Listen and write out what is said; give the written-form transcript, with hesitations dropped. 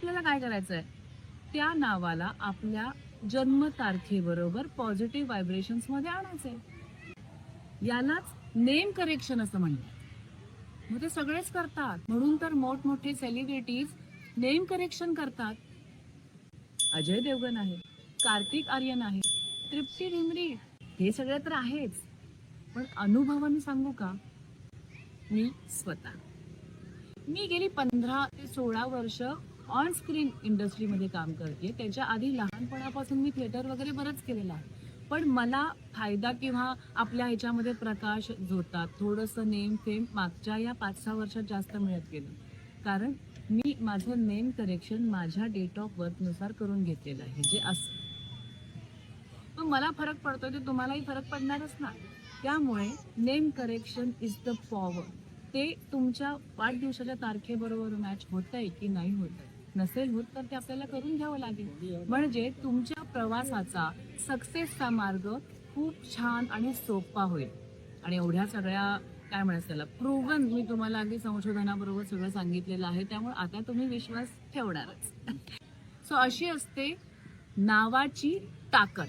आपल्याला काय करायचंय, त्या नावाला आपल्या जन्मतारखेबरोबर पॉझिटिव्ह व्हायब्रेशन्स मध्ये आणायचंय. यालाच नेम करेक्शन असं म्हणतात. मग ते सगळेच करतात, म्हणून तर मोठमोठे सेलिब्रिटीज नेम करेक्शन करतात. अजय देवगण आहे, कार्तिक आर्यन आहे, तृप्ती डिमरी, हे सगळे तर आहेच. पण अनुभवाने सांगू का, मी स्वतः गेली 15 ते 16 वर्ष ऑन स्क्रीन इंडस्ट्रीमध्ये काम करते. त्याच्या आधी लहानपणापासून मी थिएटर वगैरे बरंच केलेलं आहे. पण मला फायदा किंवा आपल्या ह्याच्यामध्ये प्रकाश झोतात थोडंसं नेम फेम मागच्या या 5-6 वर्षात जास्त मिळत गेलं. कारण मी माझं नेम करेक्शन माझ्या डेट ऑफ बर्थनुसार करून घेतलेलं आहे. जे असं मग मला फरक पडतोय तर तुम्हालाही फरक पडणारच ना. त्यामुळे name correction is the power. ते तुमच्या वाढदिवसाच्या तारखेबरोबर मॅच होतंय की नाही होतंय. नसेल होत तर ते आपल्याला करून घ्यावं लागेल. म्हणजे तुमच्या प्रवासाचा सक्सेसचा मार्ग खूप छान आणि सोपा होईल. आणि एवढ्या सगळ्या काय म्हणायचं त्याला प्रूव्हन मी तुम्हाला अगदी संशोधनाबरोबर सगळं सांगितलेलं आहे. त्यामुळे आता तुम्ही विश्वास ठेवणारच. सो अशी असते नावाची ताकद.